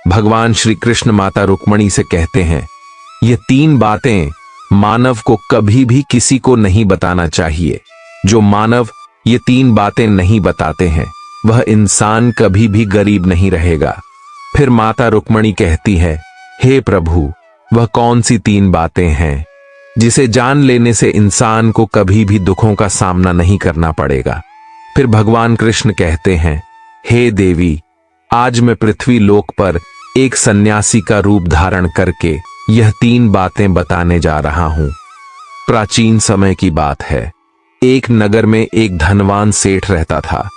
भगवान श्री कृष्ण माता रुक्मणी से कहते हैं, ये 3 बातें मानव को कभी भी किसी को नहीं बताना चाहिए। जो मानव ये 3 बातें नहीं बताते हैं वह इंसान कभी भी गरीब नहीं रहेगा। फिर माता रुक्मणी कहती है, हे प्रभु, वह कौन सी 3 बातें हैं जिसे जान लेने से इंसान को कभी भी दुखों का सामना नहीं करना पड़ेगा। फिर भगवान कृष्ण कहते हैं, हे देवी, आज मैं पृथ्वी लोक पर एक सन्यासी का रूप धारण करके यह 3 बातें बताने जा रहा हूं। प्राचीन समय की बात है। एक नगर में एक धनवान सेठ रहता था।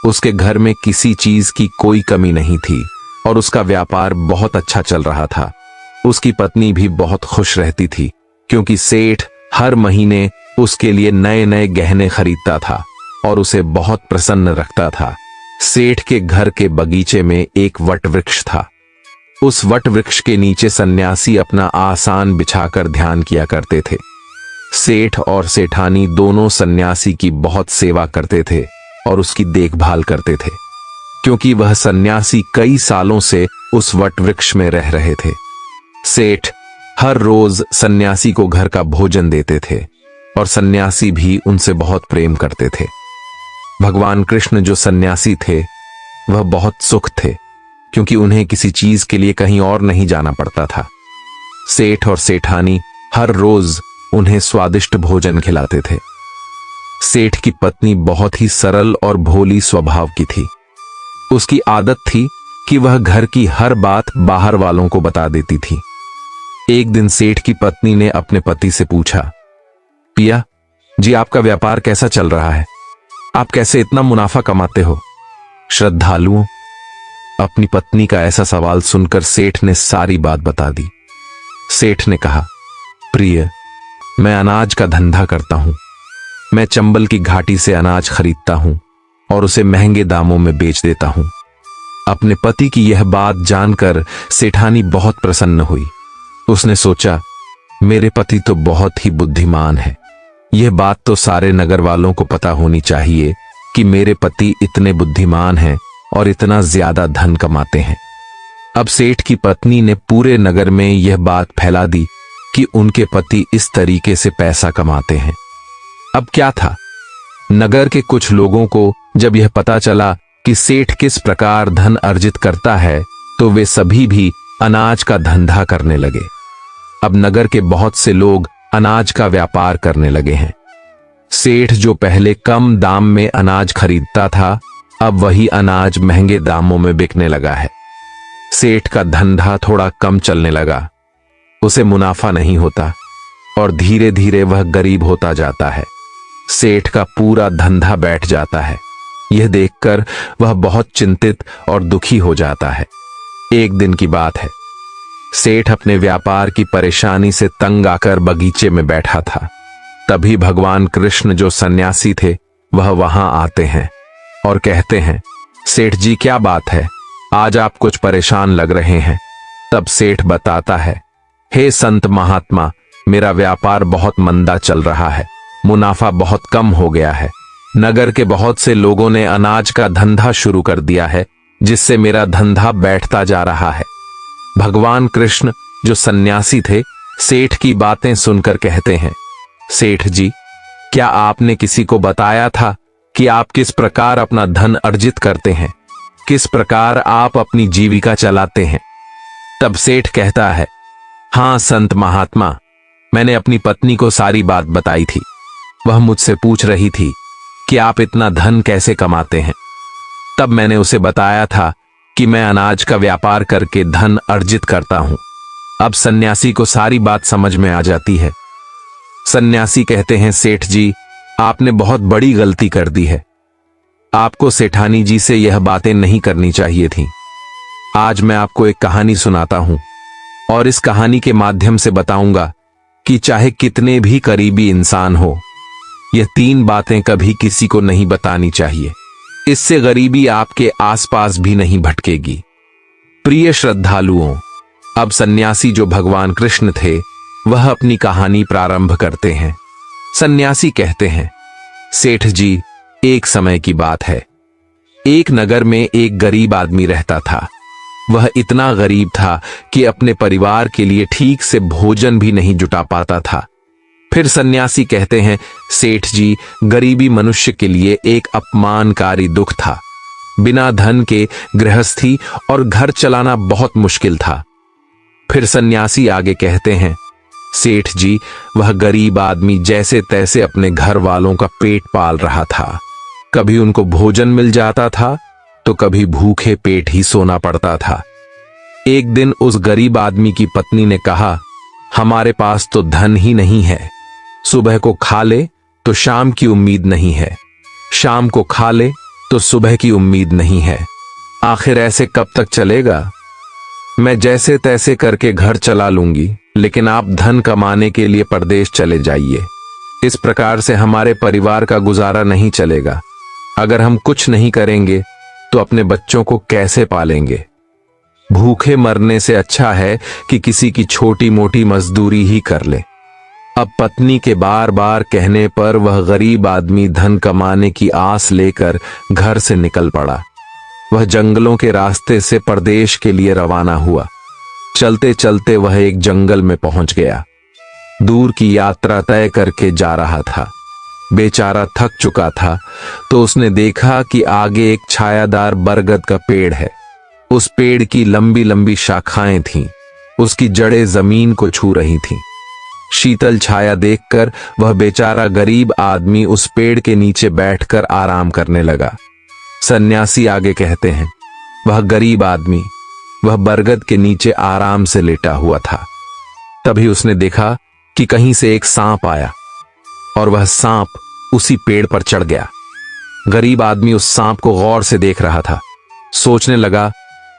उसके घर में किसी चीज की कोई कमी नहीं थी और उसका व्यापार बहुत अच्छा चल रहा था। उसकी पत्नी भी बहुत खुश रहती थी क्योंकि सेठ हर महीने उसके लिए नए नए गहने खरीदता था और उसे बहुत प्रसन्न रखता था। सेठ के घर के बगीचे में एक वट वृक्ष था। उस वट वृक्ष के नीचे सन्यासी अपना आसन बिछाकर ध्यान किया करते थे। सेठ और सेठानी दोनों सन्यासी की बहुत सेवा करते थे और उसकी देखभाल करते थे क्योंकि वह सन्यासी कई सालों से उस वट वृक्ष में रह रहे थे। सेठ हर रोज सन्यासी को घर का भोजन देते थे और सन्यासी भी उनसे बहुत प्रेम करते थे। भगवान कृष्ण जो सन्यासी थे वह बहुत सुख थे क्योंकि उन्हें किसी चीज के लिए कहीं और नहीं जाना पड़ता था। सेठ और सेठानी हर रोज उन्हें स्वादिष्ट भोजन खिलाते थे। सेठ की पत्नी बहुत ही सरल और भोली स्वभाव की थी। उसकी आदत थी कि वह घर की हर बात बाहर वालों को बता देती थी। एक दिन सेठ की पत्नी ने अपने पति से पूछा, पिया जी, आपका व्यापार कैसा चल रहा है? आप कैसे इतना मुनाफा कमाते हो? श्रद्धालुओं, अपनी पत्नी का ऐसा सवाल सुनकर सेठ ने सारी बात बता दी। सेठ ने कहा, प्रिय, मैं अनाज का धंधा करता हूं। मैं चंबल की घाटी से अनाज खरीदता हूं और उसे महंगे दामों में बेच देता हूं। अपने पति की यह बात जानकर सेठानी बहुत प्रसन्न हुई। उसने सोचा, मेरे पति तो बहुत ही बुद्धिमान है। यह बात तो सारे नगर वालों को पता होनी चाहिए कि मेरे पति इतने बुद्धिमान हैं और इतना ज्यादा धन कमाते हैं। अब सेठ की पत्नी ने पूरे नगर में यह बात फैला दी कि उनके पति इस तरीके से पैसा कमाते हैं। अब क्या था, नगर के कुछ लोगों को जब यह पता चला कि सेठ किस प्रकार धन अर्जित करता है तो वे सभी भी अनाज का धंधा करने लगे। अब नगर के बहुत से लोग अनाज का व्यापार करने लगे हैं। सेठ जो पहले कम दाम में अनाज खरीदता था, अब वही अनाज महंगे दामों में बिकने लगा है। सेठ का धंधा थोड़ा कम चलने लगा, उसे मुनाफा नहीं होता और धीरे धीरे वह गरीब होता जाता है। सेठ का पूरा धंधा बैठ जाता है। यह देखकर वह बहुत चिंतित और दुखी हो जाता है। एक दिन की बात है, सेठ अपने व्यापार की परेशानी से तंग आकर बगीचे में बैठा था। तभी भगवान कृष्ण जो सन्यासी थे वह वहां आते हैं और कहते हैं, सेठ जी, क्या बात है, आज आप कुछ परेशान लग रहे हैं। तब सेठ बताता है, हे संत महात्मा, मेरा व्यापार बहुत मंदा चल रहा है, मुनाफा बहुत कम हो गया है। नगर के बहुत से लोगों ने अनाज का धंधा शुरू कर दिया है जिससे मेरा धंधा बैठता जा रहा है। भगवान कृष्ण जो सन्यासी थे सेठ की बातें सुनकर कहते हैं, सेठ जी, क्या आपने किसी को बताया था कि आप किस प्रकार अपना धन अर्जित करते हैं, किस प्रकार आप अपनी जीविका चलाते हैं? तब सेठ कहता है, हाँ संत महात्मा, मैंने अपनी पत्नी को सारी बात बताई थी। वह मुझसे पूछ रही थी कि आप इतना धन कैसे कमाते हैं। तब मैंने उसे बताया था कि मैं अनाज का व्यापार करके धन अर्जित करता हूं। अब सन्यासी को सारी बात समझ में आ जाती है। सन्यासी कहते हैं, सेठ जी, आपने बहुत बड़ी गलती कर दी है। आपको सेठानी जी से यह बातें नहीं करनी चाहिए थी। आज मैं आपको एक कहानी सुनाता हूं और इस कहानी के माध्यम से बताऊंगा कि चाहे कितने भी करीबी इंसान हो, यह 3 बातें कभी किसी को नहीं बतानी चाहिए। इससे गरीबी आपके आसपास भी नहीं भटकेगी। प्रिय श्रद्धालुओं, अब सन्यासी जो भगवान कृष्ण थे वह अपनी कहानी प्रारंभ करते हैं। सन्यासी कहते हैं, सेठ जी, एक समय की बात है। एक नगर में एक गरीब आदमी रहता था। वह इतना गरीब था कि अपने परिवार के लिए ठीक से भोजन भी नहीं जुटा पाता था। फिर सन्यासी कहते हैं, सेठ जी, गरीबी मनुष्य के लिए एक अपमानकारी दुख था। बिना धन के गृहस्थी और घर चलाना बहुत मुश्किल था। फिर सन्यासी आगे कहते हैं, सेठ जी, वह गरीब आदमी जैसे तैसे अपने घर वालों का पेट पाल रहा था। कभी उनको भोजन मिल जाता था तो कभी भूखे पेट ही सोना पड़ता था। एक दिन उस गरीब आदमी की पत्नी ने कहा, हमारे पास तो धन ही नहीं है। सुबह को खा ले तो शाम की उम्मीद नहीं है, शाम को खा ले तो सुबह की उम्मीद नहीं है। आखिर ऐसे कब तक चलेगा? मैं जैसे तैसे करके घर चला लूंगी, लेकिन आप धन कमाने के लिए परदेश चले जाइए। इस प्रकार से हमारे परिवार का गुजारा नहीं चलेगा। अगर हम कुछ नहीं करेंगे तो अपने बच्चों को कैसे पालेंगे? भूखे मरने से अच्छा है कि किसी की छोटी मोटी मजदूरी ही कर ले। अब पत्नी के बार बार कहने पर वह गरीब आदमी धन कमाने की आस लेकर घर से निकल पड़ा। वह जंगलों के रास्ते से परदेश के लिए रवाना हुआ। चलते चलते वह एक जंगल में पहुंच गया। दूर की यात्रा तय करके जा रहा था। बेचारा थक चुका था तो उसने देखा कि आगे एक छायादार बरगद का पेड़ है। उस पेड़ की लंबी लंबी शाखाएं थीं, उसकी जड़ें जमीन को छू रही थीं। शीतल छाया देखकर वह बेचारा गरीब आदमी उस पेड़ के नीचे बैठकर आराम करने लगा। सन्यासी आगे कहते हैं, वह गरीब आदमी वह बरगद के नीचे आराम से लेटा हुआ था। तभी उसने देखा कि कहीं से एक सांप आया और वह सांप उसी पेड़ पर चढ़ गया। गरीब आदमी उस सांप को गौर से देख रहा था। सोचने लगा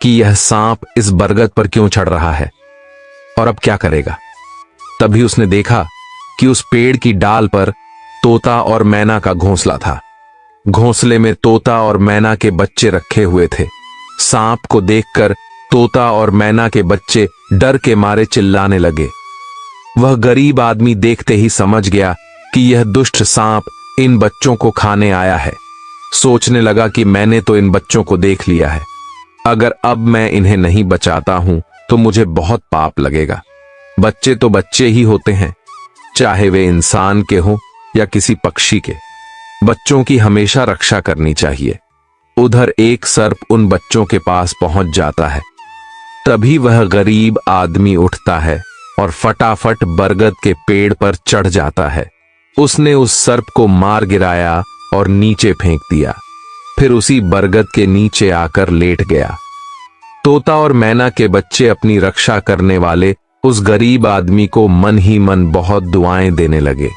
कि यह सांप इस बरगद पर क्यों चढ़ रहा है और अब क्या करेगा। तभी उसने देखा कि उस पेड़ की डाल पर तोता और मैना का घोंसला था। घोंसले में तोता और मैना के बच्चे रखे हुए थे। सांप को देखकर तोता और मैना के बच्चे डर के मारे चिल्लाने लगे। वह गरीब आदमी देखते ही समझ गया कि यह दुष्ट सांप इन बच्चों को खाने आया है। सोचने लगा कि मैंने तो इन बच्चों को देख लिया है, अगर अब मैं इन्हें नहीं बचाता हूं तो मुझे बहुत पाप लगेगा। बच्चे तो बच्चे ही होते हैं, चाहे वे इंसान के हों या किसी पक्षी के। बच्चों की हमेशा रक्षा करनी चाहिए। उधर एक सर्प उन बच्चों के पास पहुंच जाता है। तभी वह गरीब आदमी उठता है और फटाफट बरगद के पेड़ पर चढ़ जाता है। उसने उस सर्प को मार गिराया और नीचे फेंक दिया। फिर उसी बरगद के नीचे आकर लेट गया। तोता और मैना के बच्चे अपनी रक्षा करने वाले उस गरीब आदमी को मन ही मन बहुत दुआएं देने लगे।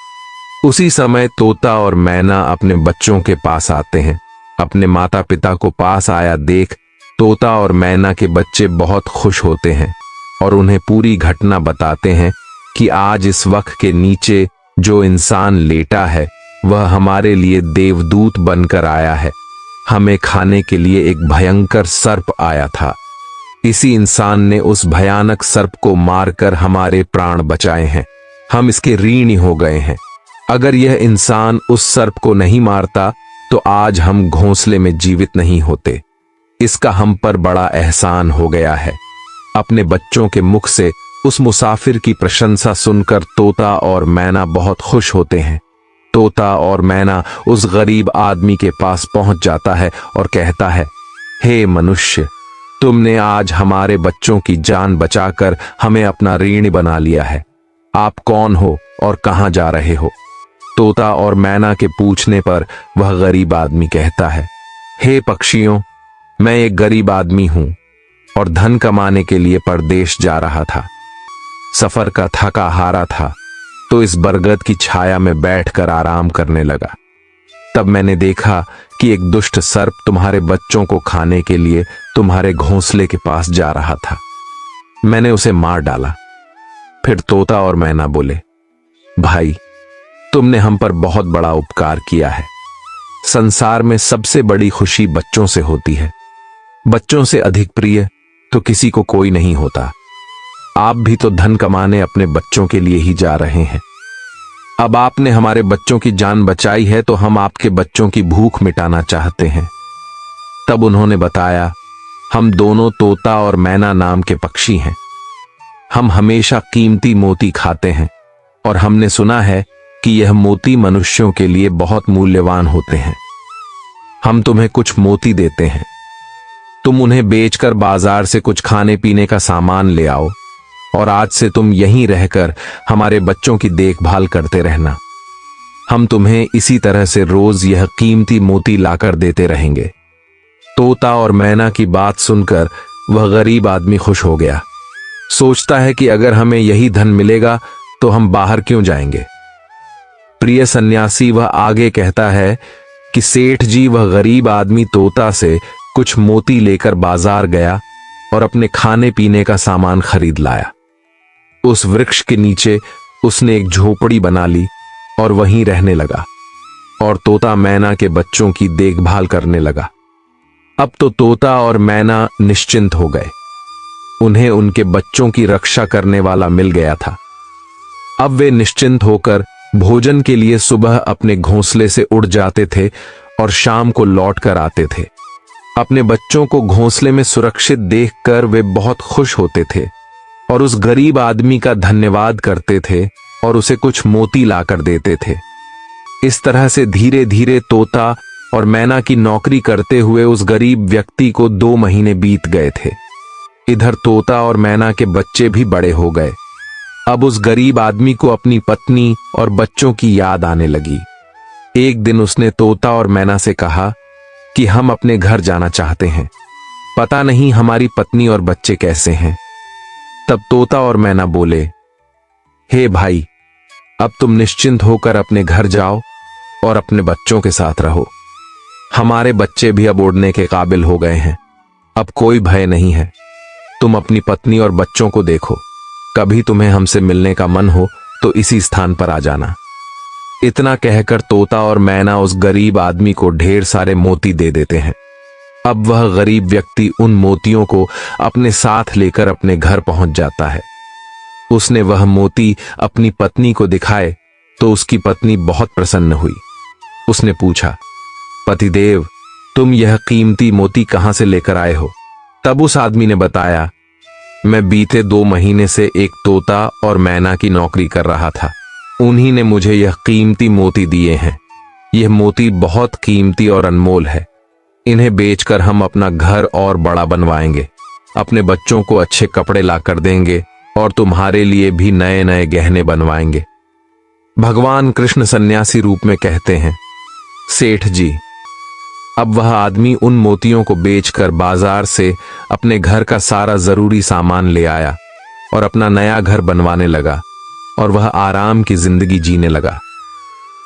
उसी समय तोता और मैना अपने बच्चों के पास आते हैं। अपने माता पिता को पास आया देख तोता और मैना के बच्चे बहुत खुश होते हैं और उन्हें पूरी घटना बताते हैं कि आज इस वृक्ष के नीचे जो इंसान लेटा है वह हमारे लिए देवदूत बनकर आया है। हमें खाने के लिए एक भयंकर सर्प आया था। इसी इंसान ने उस भयानक सर्प को मारकर हमारे प्राण बचाए हैं। हम इसके ऋणी हो गए हैं। अगर यह इंसान उस सर्प को नहीं मारता तो आज हम घोंसले में जीवित नहीं होते। इसका हम पर बड़ा एहसान हो गया है। अपने बच्चों के मुख से उस मुसाफिर की प्रशंसा सुनकर तोता और मैना बहुत खुश होते हैं। तोता और मैना उस गरीब आदमी के पास पहुंच जाता है और कहता है, हे मनुष्य, तुमने आज हमारे बच्चों की जान बचाकर हमें अपना ऋणी बना लिया है। आप कौन हो और कहां जा रहे हो? तोता और मैना के पूछने पर वह गरीब आदमी कहता है, हे पक्षियों, मैं एक गरीब आदमी हूं और धन कमाने के लिए परदेश जा रहा था। सफर का थका हारा था तो इस बरगद की छाया में बैठकर आराम करने लगा। तब मैंने देखा कि एक दुष्ट सर्प तुम्हारे बच्चों को खाने के लिए तुम्हारे घोंसले के पास जा रहा था। मैंने उसे मार डाला। फिर तोता और मैना बोले, भाई, तुमने हम पर बहुत बड़ा उपकार किया है। संसार में सबसे बड़ी खुशी बच्चों से होती है। बच्चों से अधिक प्रिय तो किसी को कोई नहीं होता। आप भी तो धन कमाने अपने बच्चों के लिए ही जा रहे हैं। अब आपने हमारे बच्चों की जान बचाई है तो हम आपके बच्चों की भूख मिटाना चाहते हैं। तब उन्होंने बताया हम दोनों तोता और मैना नाम के पक्षी हैं। हम हमेशा कीमती मोती खाते हैं और हमने सुना है कि यह मोती मनुष्यों के लिए बहुत मूल्यवान होते हैं। हम तुम्हें कुछ मोती देते हैं, तुम उन्हें बेचकर बाजार से कुछ खाने पीने का सामान ले आओ और आज से तुम यहीं रहकर हमारे बच्चों की देखभाल करते रहना। हम तुम्हें इसी तरह से रोज यह कीमती मोती लाकर देते रहेंगे। तोता और मैना की बात सुनकर वह गरीब आदमी खुश हो गया। सोचता है कि अगर हमें यही धन मिलेगा तो हम बाहर क्यों जाएंगे। प्रिय सन्यासी, वह आगे कहता है कि सेठ जी, वह गरीब आदमी तोता से कुछ मोती लेकर बाजार गया और अपने खाने पीने का सामान खरीद लाया। उस वृक्ष के नीचे उसने एक झोपड़ी बना ली और वहीं रहने लगा और तोता मैना के बच्चों की देखभाल करने लगा। अब तो तोता और मैना निश्चिंत हो गए। उन्हें उनके बच्चों की रक्षा करने वाला मिल गया था। अब वे निश्चिंत होकर भोजन के लिए सुबह अपने घोंसले से उड़ जाते थे और शाम को लौट कर आते थे। अपने बच्चों को घोंसले में सुरक्षित देखकर वे बहुत खुश होते थे और उस गरीब आदमी का धन्यवाद करते थे और उसे कुछ मोती लाकर देते थे। इस तरह से धीरे धीरे तोता और मैना की नौकरी करते हुए उस गरीब व्यक्ति को 2 महीने बीत गए थे। इधर तोता और मैना के बच्चे भी बड़े हो गए। अब उस गरीब आदमी को अपनी पत्नी और बच्चों की याद आने लगी। एक दिन उसने तोता और मैना से कहा कि हम अपने घर जाना चाहते हैं, पता नहीं हमारी पत्नी और बच्चे कैसे हैं। तब तोता और मैना बोले, हे भाई, अब तुम निश्चिंत होकर अपने घर जाओ और अपने बच्चों के साथ रहो। हमारे बच्चे भी अब उड़ने के काबिल हो गए हैं, अब कोई भय नहीं है। तुम अपनी पत्नी और बच्चों को देखो, कभी तुम्हें हमसे मिलने का मन हो तो इसी स्थान पर आ जाना। इतना कहकर तोता और मैना उस गरीब आदमी को ढेर सारे मोती दे देते हैं। अब वह गरीब व्यक्ति उन मोतियों को अपने साथ लेकर अपने घर पहुंच जाता है। उसने वह मोती अपनी पत्नी को दिखाए तो उसकी पत्नी बहुत प्रसन्न हुई। उसने पूछा, पतिदेव, तुम यह कीमती मोती कहां से लेकर आए हो? तब उस आदमी ने बताया, मैं बीते 2 महीने से एक तोता और मैना की नौकरी कर रहा था। उन्हीं ने मुझे यह कीमती मोती दिए हैं। यह मोती बहुत कीमती और अनमोल है। इन्हें बेचकर हम अपना घर और बड़ा बनवाएंगे, अपने बच्चों को अच्छे कपड़े लाकर देंगे और तुम्हारे लिए भी नए नए गहने बनवाएंगे। भगवान कृष्ण सन्यासी रूप में कहते हैं, सेठ जी। अब वह आदमी उन मोतियों को बेचकर बाजार से अपने घर का सारा जरूरी सामान ले आया और अपना नया घर बनवाने लगा और वह आराम की जिंदगी जीने लगा।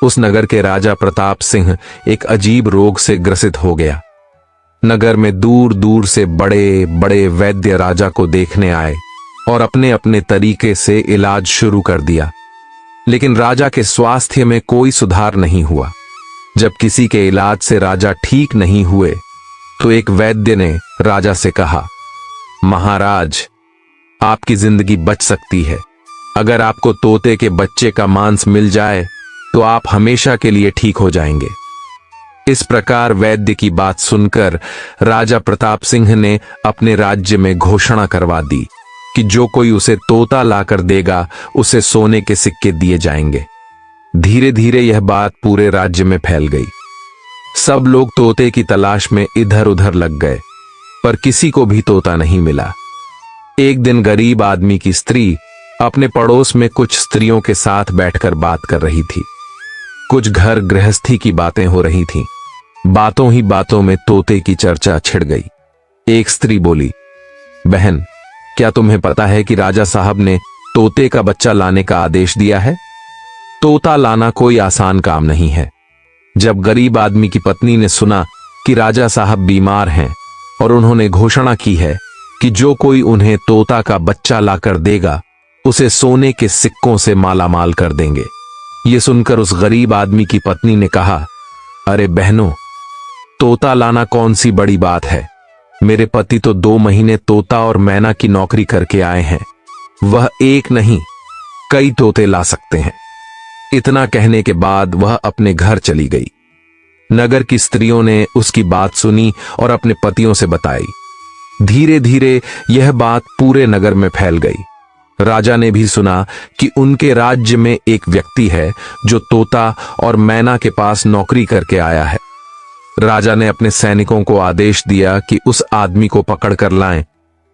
उस नगर के राजा प्रताप सिंह एक अजीब रोग से ग्रसित हो गया। नगर में दूर दूर से बड़े बड़े वैद्य राजा को देखने आए और अपने अपने तरीके से इलाज शुरू कर दिया, लेकिन राजा के स्वास्थ्य में कोई सुधार नहीं हुआ। जब किसी के इलाज से राजा ठीक नहीं हुए तो एक वैद्य ने राजा से कहा, महाराज, आपकी जिंदगी बच सकती है। अगर आपको तोते के बच्चे का मांस मिल जाए तो आप हमेशा के लिए ठीक हो जाएंगे। इस प्रकार वैद्य की बात सुनकर राजा प्रताप सिंह ने अपने राज्य में घोषणा करवा दी कि जो कोई उसे तोता लाकर देगा उसे सोने के सिक्के दिए जाएंगे। धीरे धीरे यह बात पूरे राज्य में फैल गई। सब लोग तोते की तलाश में इधर उधर लग गए, पर किसी को भी तोता नहीं मिला। एक दिन गरीब आदमी की स्त्री अपने पड़ोस में कुछ स्त्रियों के साथ बैठकर बात कर रही थी। कुछ घर गृहस्थी की बातें हो रही थीं। बातों ही बातों में तोते की चर्चा छिड़ गई। एक स्त्री बोली, बहन, क्या तुम्हें पता है कि राजा साहब ने तोते का बच्चा लाने का आदेश दिया है? तोता लाना कोई आसान काम नहीं है। जब गरीब आदमी की पत्नी ने सुना कि राजा साहब बीमार हैं और उन्होंने घोषणा की है कि जो कोई उन्हें तोता का बच्चा लाकर देगा उसे सोने के सिक्कों से मालामाल कर देंगे। ये सुनकर उस गरीब आदमी की पत्नी ने कहा, अरे बहनों, तोता लाना कौन सी बड़ी बात है। मेरे पति तो 2 महीने तोता और मैना की नौकरी करके आए हैं। वह एक नहीं, कई तोते ला सकते हैं। इतना कहने के बाद वह अपने घर चली गई। नगर की स्त्रियों ने उसकी बात सुनी और अपने पतियों से बताई। धीरे धीरे यह बात पूरे नगर में फैल गई। राजा ने भी सुना कि उनके राज्य में एक व्यक्ति है जो तोता और मैना के पास नौकरी करके आया है। राजा ने अपने सैनिकों को आदेश दिया कि उस आदमी को पकड़ कर लाएं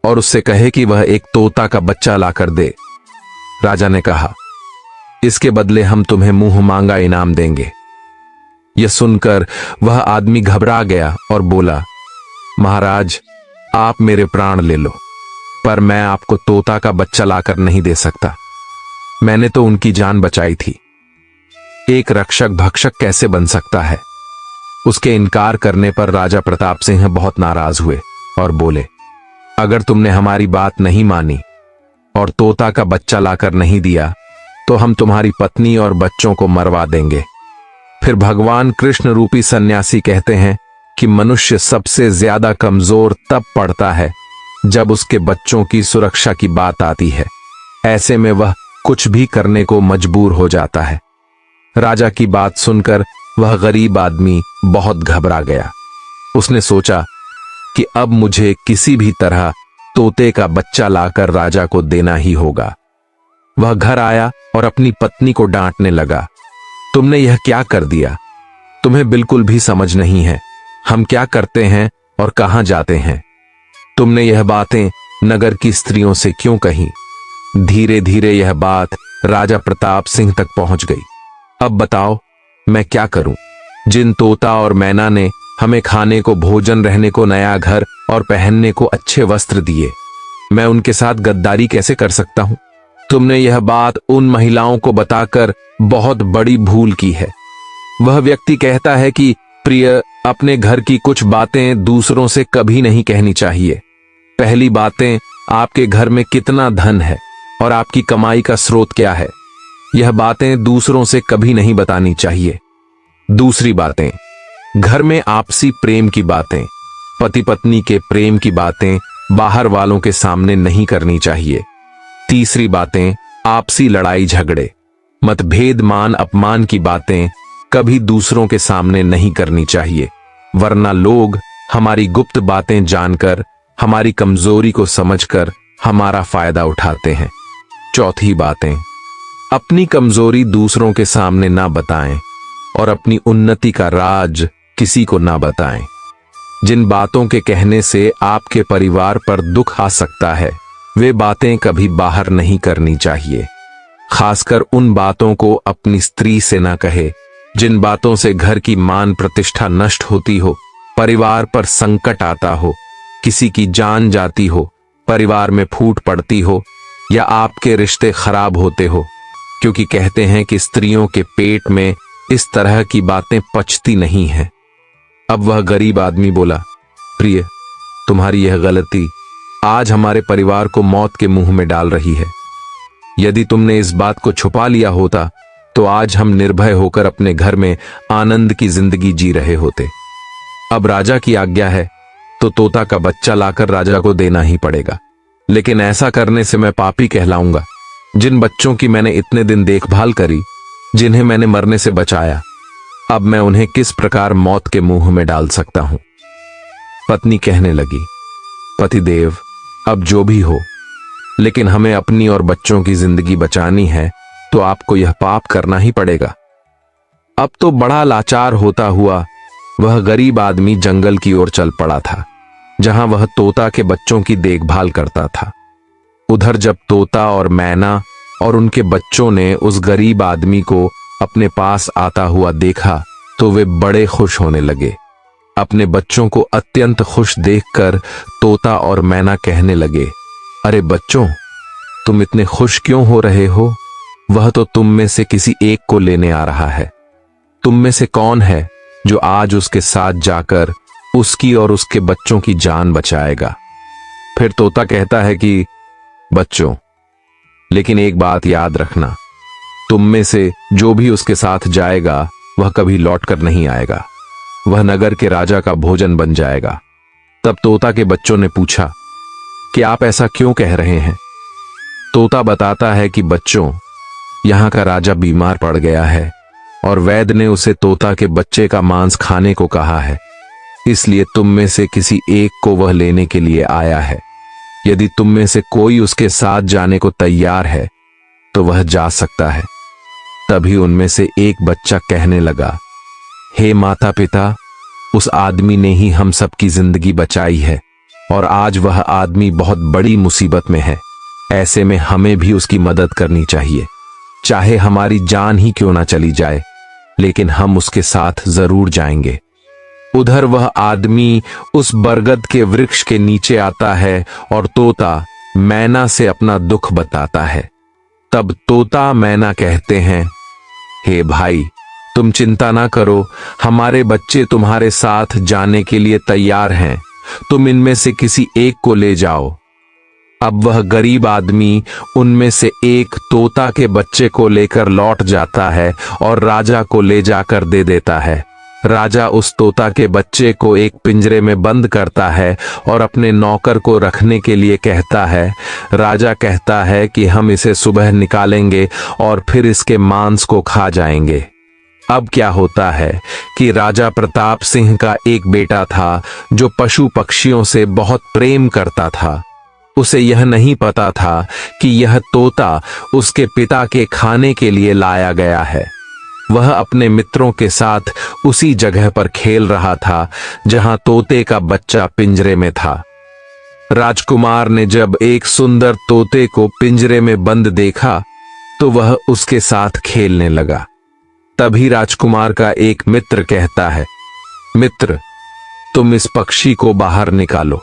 और उससे कहे कि वह एक तोता का बच्चा लाकर दे। राजा ने कहा, इसके बदले हम तुम्हें मुंह मांगा इनाम देंगे। यह सुनकर वह आदमी घबरा गया और बोला, महाराज, आप मेरे प्राण ले लो, पर मैं आपको तोता का बच्चा लाकर नहीं दे सकता। मैंने तो उनकी जान बचाई थी। एक रक्षक भक्षक कैसे बन सकता है? उसके इनकार करने पर राजा प्रताप सिंह बहुत नाराज हुए और बोले, अगर तुमने हमारी बात नहीं मानी और तोता का बच्चा लाकर नहीं दिया तो हम तुम्हारी पत्नी और बच्चों को मरवा देंगे। फिर भगवान कृष्ण रूपी सन्यासी कहते हैं कि मनुष्य सबसे ज्यादा कमजोर तब पड़ता है जब उसके बच्चों की सुरक्षा की बात आती है। ऐसे में वह कुछ भी करने को मजबूर हो जाता है। राजा की बात सुनकर वह गरीब आदमी बहुत घबरा गया। उसने सोचा कि अब मुझे किसी भी तरह तोते का बच्चा लाकर राजा को देना ही होगा। वह घर आया और अपनी पत्नी को डांटने लगा, तुमने यह क्या कर दिया? तुम्हें बिल्कुल भी समझ नहीं है हम क्या करते हैं और कहां जाते हैं। तुमने यह बातें नगर की स्त्रियों से क्यों कही? धीरे धीरे यह बात राजा प्रताप सिंह तक पहुंच गई। अब बताओ मैं क्या करूं? जिन तोता और मैना ने हमें खाने को, भोजन, रहने को नया घर और पहनने को अच्छे वस्त्र दिए, मैं उनके साथ गद्दारी कैसे कर सकता हूं? तुमने यह बात उन महिलाओं को बताकर बहुत बड़ी भूल की है। वह व्यक्ति कहता है कि प्रिय, अपने घर की कुछ बातें दूसरों से कभी नहीं कहनी चाहिए। पहली बातें, आपके घर में कितना धन है और आपकी कमाई का स्रोत क्या है, यह बातें दूसरों से कभी नहीं बतानी चाहिए। दूसरी बातें, घर में आपसी प्रेम की बातें, पति पत्नी के प्रेम की बातें बाहर वालों के सामने नहीं करनी चाहिए। तीसरी बातें, आपसी लड़ाई झगड़े, मतभेद, मान अपमान की बातें कभी दूसरों के सामने नहीं करनी चाहिए, वरना लोग हमारी गुप्त बातें जानकर, हमारी कमजोरी को समझकर हमारा फायदा उठाते हैं। चौथी बातें, अपनी कमजोरी दूसरों के सामने ना बताएं और अपनी उन्नति का राज किसी को ना बताएं। जिन बातों के कहने से आपके परिवार पर दुख आ सकता है, वे बातें कभी बाहर नहीं करनी चाहिए। खासकर उन बातों को अपनी स्त्री से ना कहे जिन बातों से घर की मान प्रतिष्ठा नष्ट होती हो, परिवार पर संकट आता हो, किसी की जान जाती हो, परिवार में फूट पड़ती हो या आपके रिश्ते खराब होते हो, क्योंकि कहते हैं कि स्त्रियों के पेट में इस तरह की बातें पचती नहीं हैं। अब वह गरीब आदमी बोला, प्रिय, तुम्हारी यह गलती आज हमारे परिवार को मौत के मुंह में डाल रही है। यदि तुमने इस बात को छुपा लिया होता तो आज हम निर्भय होकर अपने घर में आनंद की जिंदगी जी रहे होते। अब राजा की आज्ञा है तो तोता का बच्चा लाकर राजा को देना ही पड़ेगा, लेकिन ऐसा करने से मैं पापी कहलाऊंगा। जिन बच्चों की मैंने इतने दिन देखभाल करी, जिन्हें मैंने मरने से बचाया, अब मैं उन्हें किस प्रकार मौत के मुंह में डाल सकता हूं? पत्नी कहने लगी, पतिदेव, अब जो भी हो, लेकिन हमें अपनी और बच्चों की जिंदगी बचानी है तो आपको यह पाप करना ही पड़ेगा। अब तो बड़ा लाचार होता हुआ वह गरीब आदमी जंगल की ओर चल पड़ा था, जहां वह तोता के बच्चों की देखभाल करता था। उधर जब तोता और मैना और उनके बच्चों ने उस गरीब आदमी को अपने पास आता हुआ देखा तो वे बड़े खुश होने लगे। अपने बच्चों को अत्यंत खुश देखकर तोता और मैना कहने लगे, अरे बच्चों, तुम इतने खुश क्यों हो रहे हो? वह तो तुम में से किसी एक को लेने आ रहा है। तुम में से कौन है जो आज उसके साथ जाकर उसकी और उसके बच्चों की जान बचाएगा? फिर तोता कहता है कि बच्चों, लेकिन एक बात याद रखना, तुम में से जो भी उसके साथ जाएगा वह कभी लौटकर नहीं आएगा, वह नगर के राजा का भोजन बन जाएगा। तब तोता के बच्चों ने पूछा कि आप ऐसा क्यों कह रहे हैं? तोता बताता है कि बच्चों, यहां का राजा बीमार पड़ गया है और वैद्य ने उसे तोता के बच्चे का मांस खाने को कहा है। इसलिए तुम में से किसी एक को वह लेने के लिए आया है। यदि तुम में से कोई उसके साथ जाने को तैयार है तो वह जा सकता है। तभी उनमें से एक बच्चा कहने लगा, हे माता पिता, उस आदमी ने ही हम सबकी जिंदगी बचाई है और आज वह आदमी बहुत बड़ी मुसीबत में है। ऐसे में हमें भी उसकी मदद करनी चाहिए, चाहे हमारी जान ही क्यों ना चली जाए, लेकिन हम उसके साथ जरूर जाएंगे। उधर वह आदमी उस बरगद के वृक्ष के नीचे आता है और तोता मैना से अपना दुख बताता है। तब तोता मैना कहते हैं, हे भाई, तुम चिंता ना करो, हमारे बच्चे तुम्हारे साथ जाने के लिए तैयार हैं। तुम इनमें से किसी एक को ले जाओ। अब वह गरीब आदमी उनमें से एक तोता के बच्चे को लेकर लौट जाता है और राजा को ले जाकर दे देता है। राजा उस तोता के बच्चे को एक पिंजरे में बंद करता है और अपने नौकर को रखने के लिए कहता है। राजा कहता है कि हम इसे सुबह निकालेंगे और फिर इसके मांस को खा जाएंगे। अब क्या होता है कि राजा प्रताप सिंह का एक बेटा था जो पशु पक्षियों से बहुत प्रेम करता था। उसे यह नहीं पता था कि यह तोता उसके पिता के खाने के लिए लाया गया है। वह अपने मित्रों के साथ उसी जगह पर खेल रहा था जहां तोते का बच्चा पिंजरे में था। राजकुमार ने जब एक सुंदर तोते को पिंजरे में बंद देखा तो वह उसके साथ खेलने लगा। तभी राजकुमार का एक मित्र कहता है, मित्र, तुम इस पक्षी को बाहर निकालो।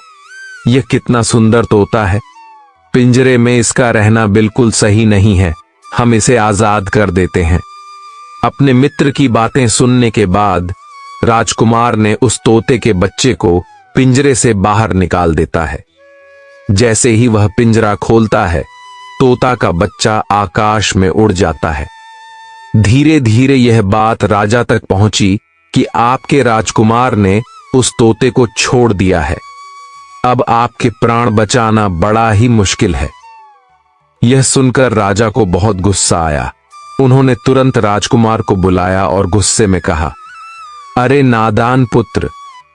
यह कितना सुंदर तोता है, पिंजरे में इसका रहना बिल्कुल सही नहीं है, हम इसे आजाद कर देते हैं। अपने मित्र की बातें सुनने के बाद राजकुमार ने उस तोते के बच्चे को पिंजरे से बाहर निकाल देता है। जैसे ही वह पिंजरा खोलता है, तोता का बच्चा आकाश में उड़ जाता है। धीरे धीरे यह बात राजा तक पहुंची कि आपके राजकुमार ने उस तोते को छोड़ दिया है। अब आपके प्राण बचाना बड़ा ही मुश्किल है। यह सुनकर राजा को बहुत गुस्सा आया। उन्होंने तुरंत राजकुमार को बुलाया और गुस्से में कहा, अरे नादान पुत्र,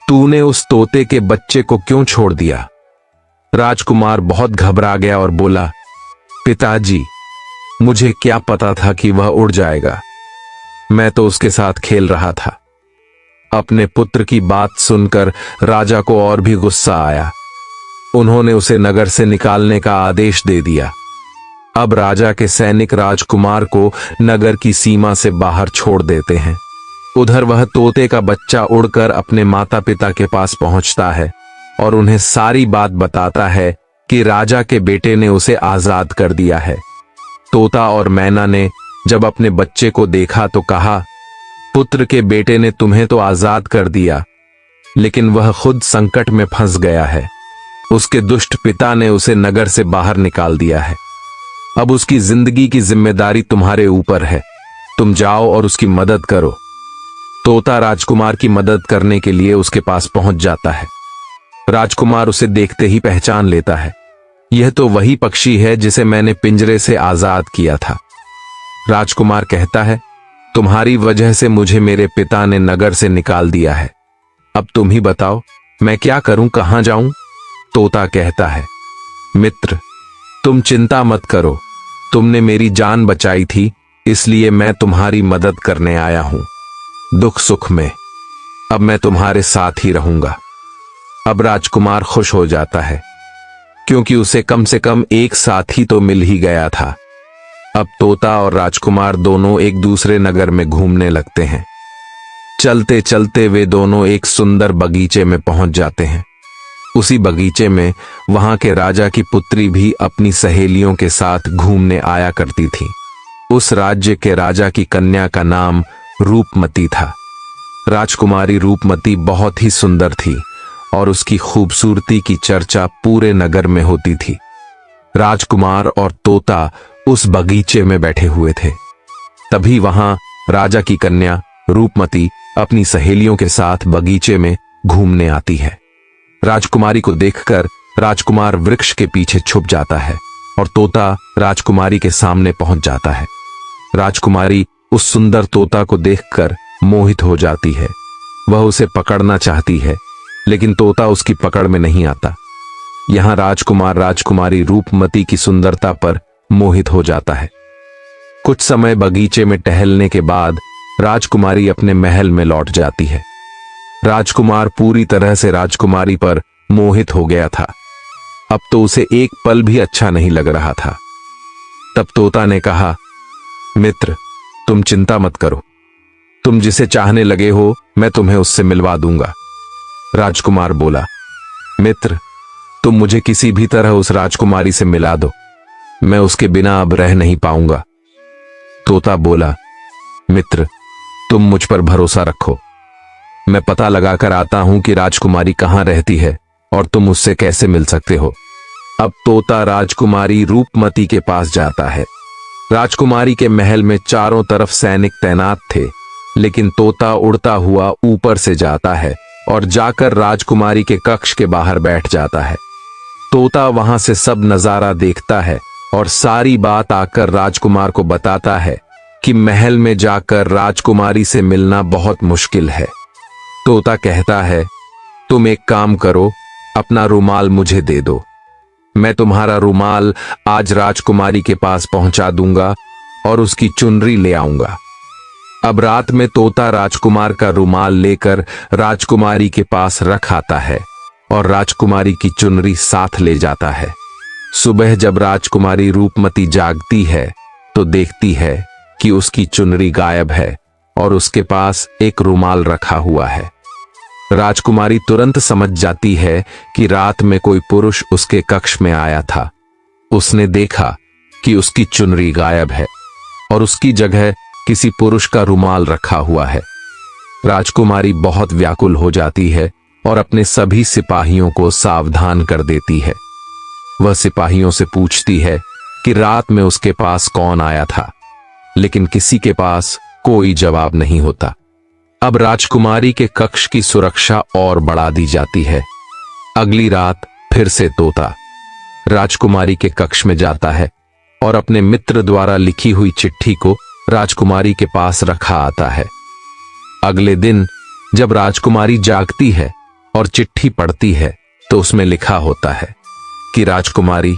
तूने उस तोते के बच्चे को क्यों छोड़ दिया? राजकुमार बहुत घबरा गया और बोला, पिताजी, मुझे क्या पता था कि वह उड़ जाएगा, मैं तो उसके साथ खेल रहा था। अपने पुत्र की बात सुनकर राजा को और भी गुस्सा आया। उन्होंने उसे नगर से निकालने का आदेश दे दिया। अब राजा के सैनिक राजकुमार को नगर की सीमा से बाहर छोड़ देते हैं। उधर वह तोते का बच्चा उड़कर अपने माता पिता के पास पहुंचता है और उन्हें सारी बात बताता है कि राजा के बेटे ने उसे आजाद कर दिया है। तोता और मैना ने जब अपने बच्चे को देखा तो कहा, पुत्र के बेटे ने तुम्हें तो आजाद कर दिया, लेकिन वह खुद संकट में फंस गया है। उसके दुष्ट पिता ने उसे नगर से बाहर निकाल दिया है। अब उसकी जिंदगी की जिम्मेदारी तुम्हारे ऊपर है। तुम जाओ और उसकी मदद करो। तोता राजकुमार की मदद करने के लिए उसके पास पहुंच जाता है। राजकुमार उसे देखते ही पहचान लेता है। यह तो वही पक्षी है जिसे मैंने पिंजरे से आजाद किया था। राजकुमार कहता है, तुम्हारी वजह से मुझे मेरे पिता ने नगर से निकाल दिया है। अब तुम ही बताओ, मैं क्या करूं, कहां जाऊं? तोता कहता है, मित्र, तुम चिंता मत करो, तुमने मेरी जान बचाई थी, इसलिए मैं तुम्हारी मदद करने आया हूं। दुख सुख में अब मैं तुम्हारे साथ ही रहूंगा। अब राजकुमार खुश हो जाता है, क्योंकि उसे कम से कम एक साथी तो मिल ही गया था। अब तोता और राजकुमार दोनों एक दूसरे नगर में घूमने लगते हैं। चलते चलते वे दोनों एक सुंदर बगीचे में पहुंच जाते हैं। उसी बगीचे में वहां के राजा की पुत्री भी अपनी सहेलियों के साथ घूमने आया करती थी। उस राज्य के राजा की कन्या का नाम रूपमती था। राजकुमारी रूपमती बहुत ही सुंदर थी और उसकी खूबसूरती की चर्चा पूरे नगर में होती थी। राजकुमार और तोता उस बगीचे में बैठे हुए थे। तभी वहां राजा की कन्या रूपमती अपनी सहेलियों के साथ बगीचे में घूमने आती है। राजकुमारी को देखकर राजकुमार वृक्ष के पीछे छुप जाता है और तोता राजकुमारी के सामने पहुंच जाता है। राजकुमारी उस सुंदर तोता को देखकर मोहित हो जाती है। वह उसे पकड़ना चाहती है, लेकिन तोता उसकी पकड़ में नहीं आता। यहां राजकुमार राजकुमारी रूपमती की सुंदरता पर मोहित हो जाता है। कुछ समय बगीचे में टहलने के बाद राजकुमारी अपने महल में लौट जाती है। राजकुमार पूरी तरह से राजकुमारी पर मोहित हो गया था। अब तो उसे एक पल भी अच्छा नहीं लग रहा था। तब तोता ने कहा, मित्र, तुम चिंता मत करो। तुम जिसे चाहने लगे हो मैं तुम्हें उससे मिलवा दूंगा। राजकुमार बोला, मित्र, तुम मुझे किसी भी तरह उस राजकुमारी से मिला दो। मैं उसके बिना अब रह नहीं पाऊंगा। तोता बोला, मित्र, तुम मुझ पर भरोसा रखो। मैं पता लगाकर आता हूं कि राजकुमारी कहां रहती है और तुम उससे कैसे मिल सकते हो। अब तोता राजकुमारी रूपमती के पास जाता है। राजकुमारी के महल में चारों तरफ सैनिक तैनात थे, लेकिन तोता उड़ता हुआ ऊपर से जाता है और जाकर राजकुमारी के कक्ष के बाहर बैठ जाता है। तोता वहां से सब नजारा देखता है और सारी बात आकर राजकुमार को बताता है कि महल में जाकर राजकुमारी से मिलना बहुत मुश्किल है। तोता कहता है, तुम एक काम करो, अपना रुमाल मुझे दे दो। मैं तुम्हारा रुमाल आज राजकुमारी के पास पहुंचा दूंगा और उसकी चुनरी ले आऊंगा। अब रात में तोता राजकुमार का रुमाल लेकर राजकुमारी के पास रख आता है और राजकुमारी की चुनरी साथ ले जाता है। सुबह जब राजकुमारी रूपमती जागती है तो देखती है कि उसकी चुनरी गायब है और उसके पास एक रुमाल रखा हुआ है। राजकुमारी तुरंत समझ जाती है कि रात में कोई पुरुष उसके कक्ष में आया था। उसने देखा कि उसकी चुनरी गायब है और उसकी जगह किसी पुरुष का रुमाल रखा हुआ है। राजकुमारी बहुत व्याकुल हो जाती है और अपने सभी सिपाहियों को सावधान कर देती है। वह सिपाहियों से पूछती है कि रात में उसके पास कौन आया था, लेकिन किसी के पास कोई जवाब नहीं होता। अब राजकुमारी के कक्ष की सुरक्षा और बढ़ा दी जाती है। अगली रात फिर से तोता राजकुमारी के कक्ष में जाता है और अपने मित्र द्वारा लिखी हुई चिट्ठी को राजकुमारी के पास रखा आता है। अगले दिन जब राजकुमारी जागती है और चिट्ठी पढ़ती है तो उसमें लिखा होता है कि राजकुमारी,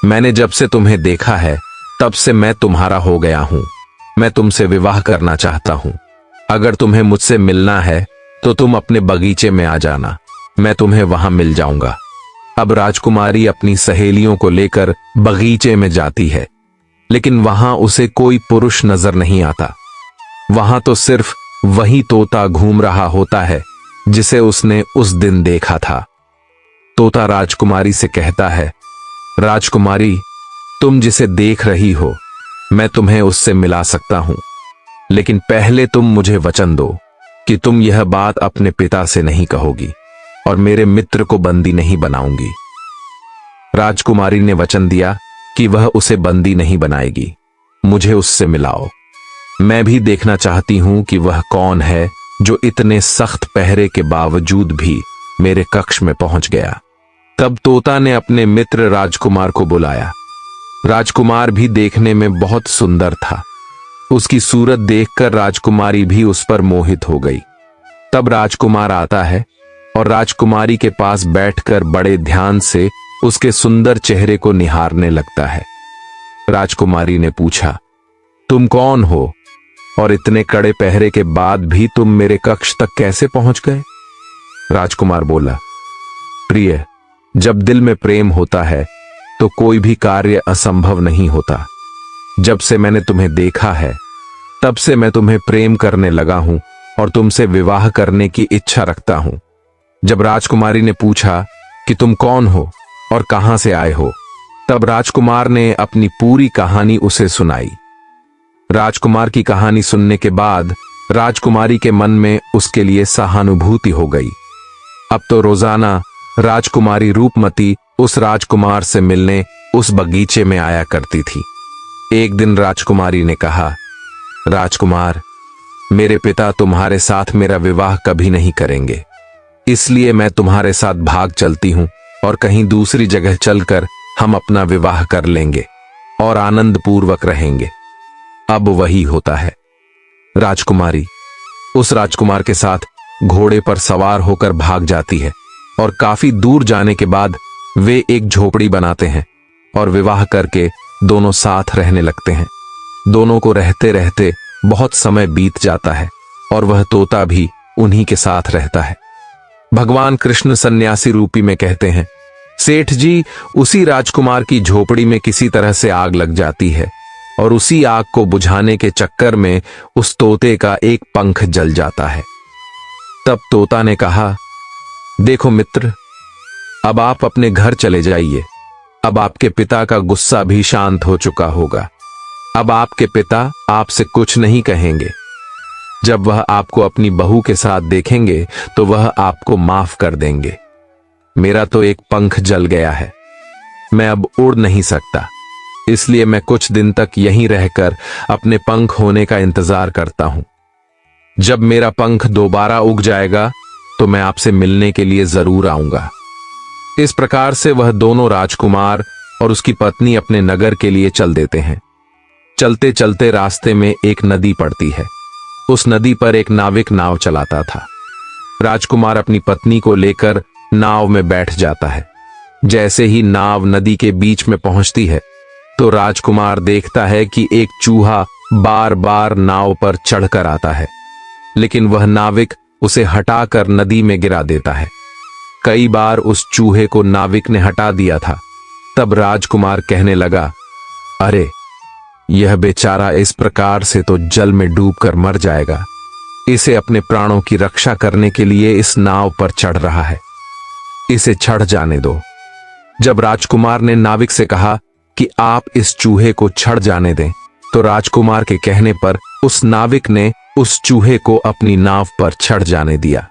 मैंने जब से तुम्हें देखा है तब से मैं तुम्हारा हो गया हूं। मैं तुमसे विवाह करना चाहता हूं। अगर तुम्हें मुझसे मिलना है तो तुम अपने बगीचे में आ जाना, मैं तुम्हें वहां मिल जाऊंगा। अब राजकुमारी अपनी सहेलियों को लेकर बगीचे में जाती है, लेकिन वहां उसे कोई पुरुष नजर नहीं आता। वहां तो सिर्फ वही तोता घूम रहा होता है जिसे उसने उस दिन देखा था। तोता राजकुमारी से कहता है, राजकुमारी, तुम जिसे देख रही हो मैं तुम्हें उससे मिला सकता हूं, लेकिन पहले तुम मुझे वचन दो कि तुम यह बात अपने पिता से नहीं कहोगी और मेरे मित्र को बंदी नहीं बनाऊंगी। राजकुमारी ने वचन दिया कि वह उसे बंदी नहीं बनाएगी। मुझे उससे मिलाओ। मैं भी देखना चाहती हूं कि वह कौन है जो इतने सख्त पहरे के बावजूद भी मेरे कक्ष में पहुंच गया। तब तोता ने अपने मित्र राजकुमार को बुलाया। राजकुमार भी देखने में बहुत सुंदर था। उसकी सूरत देखकर राजकुमारी भी उस पर मोहित हो गई। तब राजकुमार आता है और राजकुमारी के पास बैठकर बड़े ध्यान से उसके सुंदर चेहरे को निहारने लगता है। राजकुमारी ने पूछा, तुम कौन हो और इतने कड़े पहरे के बाद भी तुम मेरे कक्ष तक कैसे पहुंच गए? राजकुमार बोला, प्रिय, जब दिल में प्रेम होता है तो कोई भी कार्य असंभव नहीं होता। जब से मैंने तुम्हें देखा है तब से मैं तुम्हें प्रेम करने लगा हूं और तुमसे विवाह करने की इच्छा रखता हूं। जब राजकुमारी ने पूछा कि तुम कौन हो और कहां से आए हो, तब राजकुमार ने अपनी पूरी कहानी उसे सुनाई। राजकुमार की कहानी सुनने के बाद राजकुमारी के मन में उसके लिए सहानुभूति हो गई। अब तो रोजाना राजकुमारी रूपमती उस राजकुमार से मिलने उस बगीचे में आया करती थी। एक दिन राजकुमारी ने कहा, राजकुमार, मेरे पिता तुम्हारे साथ मेरा विवाह कभी नहीं करेंगे, इसलिए मैं तुम्हारे साथ भाग चलती हूं और कहीं दूसरी जगह चलकर हम अपना विवाह कर लेंगे और आनंद पूर्वक रहेंगे। अब वही होता है। राजकुमारी उस राजकुमार के साथ घोड़े पर सवार होकर भाग जाती है और काफी दूर जाने के बाद वे एक झोपड़ी बनाते हैं और विवाह करके दोनों साथ रहने लगते हैं। दोनों को रहते रहते बहुत समय बीत जाता है और वह तोता भी उन्हीं के साथ रहता है। भगवान कृष्ण सन्यासी रूपी में कहते हैं, सेठ जी, उसी राजकुमार की झोपड़ी में किसी तरह से आग लग जाती है और उसी आग को बुझाने के चक्कर में उस तोते का एक पंख जल जाता है। तब तोता ने कहा, देखो मित्र, अब आप अपने घर चले जाइए। अब आपके पिता का गुस्सा भी शांत हो चुका होगा। अब आपके पिता आपसे कुछ नहीं कहेंगे। जब वह आपको अपनी बहू के साथ देखेंगे तो वह आपको माफ कर देंगे। मेरा तो एक पंख जल गया है, मैं अब उड़ नहीं सकता, इसलिए मैं कुछ दिन तक यहीं रहकर अपने पंख होने का इंतजार करता हूं। जब मेरा पंख दोबारा उग जाएगा तो मैं आपसे मिलने के लिए जरूर आऊंगा। इस प्रकार से वह दोनों राजकुमार और उसकी पत्नी अपने नगर के लिए चल देते हैं। चलते चलते रास्ते में एक नदी पड़ती है। उस नदी पर एक नाविक नाव चलाता था। राजकुमार अपनी पत्नी को लेकर नाव में बैठ जाता है। जैसे ही नाव नदी के बीच में पहुंचती है तो राजकुमार देखता है कि एक चूहा बार बार नाव पर चढ़कर आता है, लेकिन वह नाविक उसे हटाकर नदी में गिरा देता है। कई बार उस चूहे को नाविक ने हटा दिया था। तब राजकुमार कहने लगा, अरे, यह बेचारा इस प्रकार से तो जल में डूबकर मर जाएगा। इसे अपने प्राणों की रक्षा करने के लिए इस नाव पर चढ़ रहा है, इसे चढ़ जाने दो। जब राजकुमार ने नाविक से कहा कि आप इस चूहे को चढ़ जाने दें, तो राजकुमार के कहने पर उस नाविक ने उस चूहे को अपनी नाव पर चढ़ जाने दिया।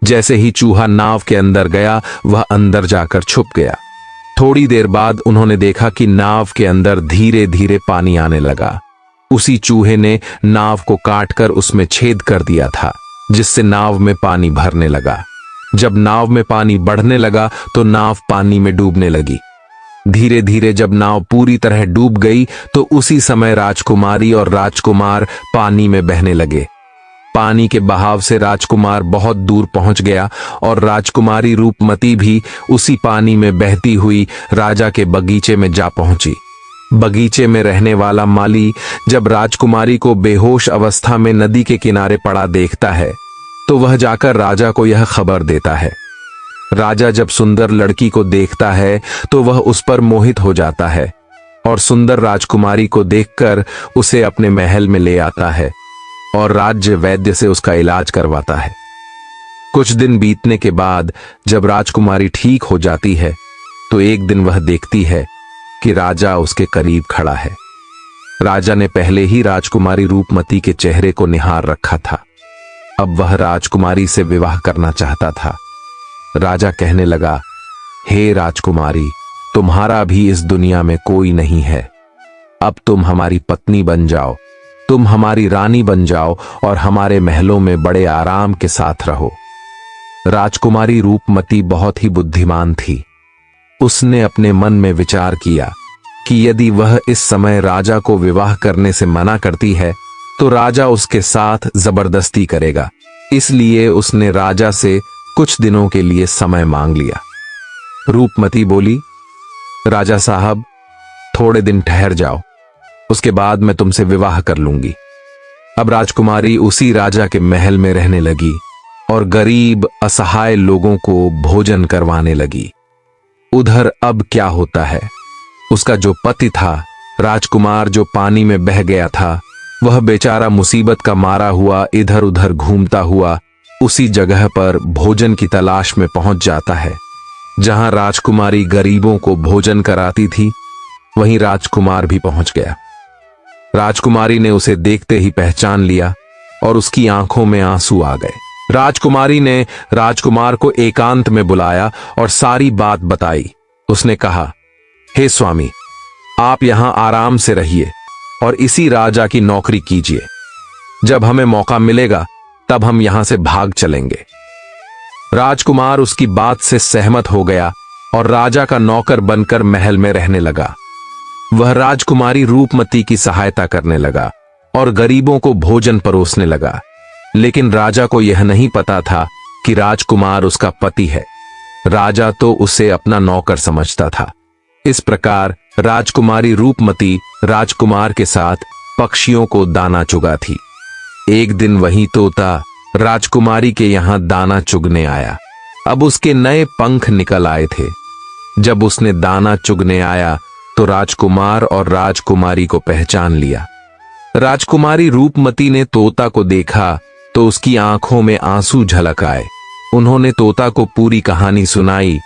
जैसे ही चूहा नाव के अंदर गया, वह अंदर जाकर छुप गया। थोड़ी देर बाद उन्होंने देखा कि नाव के अंदर धीरे धीरे पानी आने लगा। उसी चूहे ने नाव को काटकर उसमें छेद कर दिया था, जिससे नाव में पानी भरने लगा। जब नाव में पानी बढ़ने लगा तो नाव पानी में डूबने लगी। धीरे धीरे जब नाव पूरी तरह डूब गई तो उसी समय राजकुमारी और राजकुमार पानी में बहने लगे। पानी के बहाव से राजकुमार बहुत दूर पहुंच गया और राजकुमारी रूपमती भी उसी पानी में बहती हुई राजा के बगीचे में जा पहुंची। बगीचे में रहने वाला माली जब राजकुमारी को बेहोश अवस्था में नदी के किनारे पड़ा देखता है तो वह जाकर राजा को यह खबर देता है। राजा जब सुंदर लड़की को देखता है तो वह उस पर मोहित हो जाता है और सुंदर राजकुमारी को देखकर उसे अपने महल में ले आता है और राज्य वैद्य से उसका इलाज करवाता है। कुछ दिन बीतने के बाद जब राजकुमारी ठीक हो जाती है तो एक दिन वह देखती है कि राजा उसके करीब खड़ा है। राजा ने पहले ही राजकुमारी रूपमती के चेहरे को निहार रखा था। अब वह राजकुमारी से विवाह करना चाहता था। राजा कहने लगा, हे राजकुमारी, तुम्हारा भी इस दुनिया में कोई नहीं है। अब तुम हमारी पत्नी बन जाओ, तुम हमारी रानी बन जाओ और हमारे महलों में बड़े आराम के साथ रहो। राजकुमारी रूपमती बहुत ही बुद्धिमान थी। उसने अपने मन में विचार किया कि यदि वह इस समय राजा को विवाह करने से मना करती है तो राजा उसके साथ जबरदस्ती करेगा। इसलिए उसने राजा से कुछ दिनों के लिए समय मांग लिया। रूपमती बोली, राजा साहब, थोड़े दिन ठहर जाओ, उसके बाद मैं तुमसे विवाह कर लूंगी। अब राजकुमारी उसी राजा के महल में रहने लगी और गरीब असहाय लोगों को भोजन करवाने लगी। उधर अब क्या होता है, उसका जो पति था, राजकुमार जो पानी में बह गया था, वह बेचारा मुसीबत का मारा हुआ इधर उधर घूमता हुआ उसी जगह पर भोजन की तलाश में पहुंच जाता है। जहां राजकुमारी गरीबों को भोजन कराती थी, वहीं राजकुमार भी पहुंच गया। राजकुमारी ने उसे देखते ही पहचान लिया और उसकी आंखों में आंसू आ गए। राजकुमारी ने राजकुमार को एकांत में बुलाया और सारी बात बताई। उसने कहा, हे स्वामी, आप यहां आराम से रहिए और इसी राजा की नौकरी कीजिए। जब हमें मौका मिलेगा तब हम यहां से भाग चलेंगे। राजकुमार उसकी बात से सहमत हो गया और राजा का नौकर बनकर महल में रहने लगा। वह राजकुमारी रूपमती की सहायता करने लगा और गरीबों को भोजन परोसने लगा। लेकिन राजा को यह नहीं पता था कि राजकुमार उसका पति है। राजा तो उसे अपना नौकर समझता था। इस प्रकार राजकुमारी रूपमती राजकुमार के साथ पक्षियों को दाना चुगा थी। एक दिन वही तोता राजकुमारी के यहां दाना चुगने आया। अब उसके नए पंख निकल आए थे। जब उसने दाना चुगने आया तो राजकुमार और राजकुमारी को पहचान लिया। राजकुमारी रूपमती ने तोता को देखा तो उसकी आंखों में आंसू झलक आए। उन्होंने तोता को पूरी कहानी सुनाई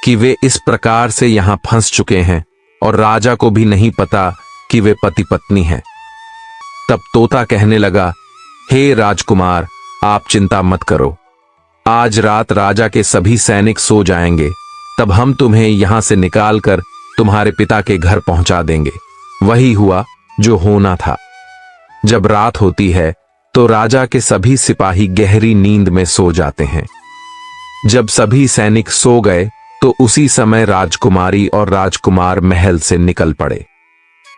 कि वे इस प्रकार से यहां फंस चुके हैं और राजा को भी नहीं पता कि वे पति पत्नी हैं। तब तोता कहने लगा, हे राजकुमार, आप चिंता मत करो। आज रात राजा के सभी सैनिक सो जाएंगे, तब हम तुम्हें यहां से निकालकर तुम्हारे पिता के घर पहुंचा देंगे। वही हुआ जो होना था। जब रात होती है तो राजा के सभी सिपाही गहरी नींद में सो जाते हैं। जब सभी सैनिक सो गए तो उसी समय राजकुमारी और राजकुमार महल से निकल पड़े।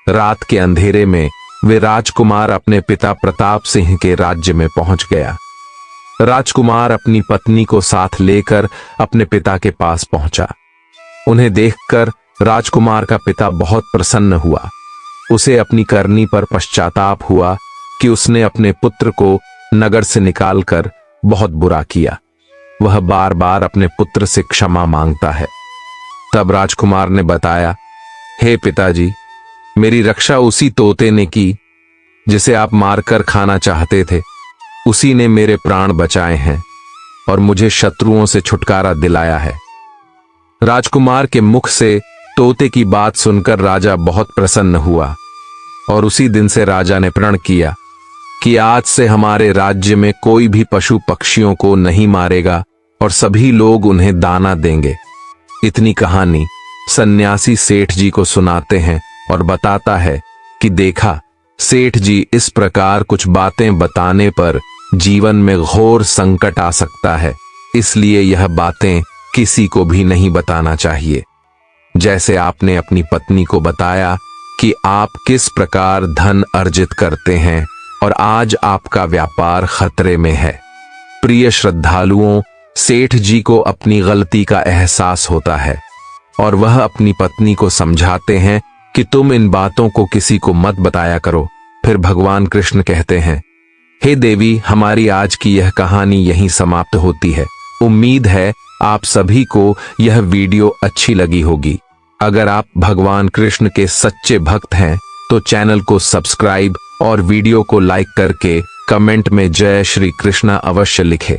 रात के अंधेरे में वे राजकुमार अपने पिता प्रताप सिंह के राज्य में पहुंच गया। राजकुमार अपनी पत्नी को साथ लेकर अपने पिता के पास पहुंचा। उन्हें देखकर राजकुमार का पिता बहुत प्रसन्न हुआ। उसे अपनी करनी पर पश्चाताप हुआ कि उसने अपने पुत्र को नगर से निकालकर बहुत बुरा किया। वह बार बार अपने पुत्र से क्षमा मांगता है। तब राजकुमार ने बताया, हे पिताजी, मेरी रक्षा उसी तोते ने की जिसे आप मारकर खाना चाहते थे। उसी ने मेरे प्राण बचाए हैं और मुझे शत्रुओं से छुटकारा दिलाया है। राजकुमार के मुख से तोते की बात सुनकर राजा बहुत प्रसन्न हुआ और उसी दिन से राजा ने प्रण किया कि आज से हमारे राज्य में कोई भी पशु पक्षियों को नहीं मारेगा और सभी लोग उन्हें दाना देंगे। इतनी कहानी सन्यासी सेठ जी को सुनाते हैं और बताता है कि देखा, सेठ जी, इस प्रकार कुछ बातें बताने पर जीवन में घोर संकट आ सकता है, इसलिए यह बातें किसी को भी नहीं बताना चाहिए। जैसे आपने अपनी पत्नी को बताया कि आप किस प्रकार धन अर्जित करते हैं और आज आपका व्यापार खतरे में है। प्रिय श्रद्धालुओं, सेठ जी को अपनी गलती का एहसास होता है और वह अपनी पत्नी को समझाते हैं कि तुम इन बातों को किसी को मत बताया करो। फिर भगवान कृष्ण कहते हैं, हे देवी, हमारी आज की यह कहानी यहीं समाप्त होती है। उम्मीद है आप सभी को यह वीडियो अच्छी लगी होगी। अगर आप भगवान कृष्ण के सच्चे भक्त हैं तो चैनल को सब्सक्राइब और वीडियो को लाइक करके कमेंट में जय श्री कृष्णा अवश्य लिखें।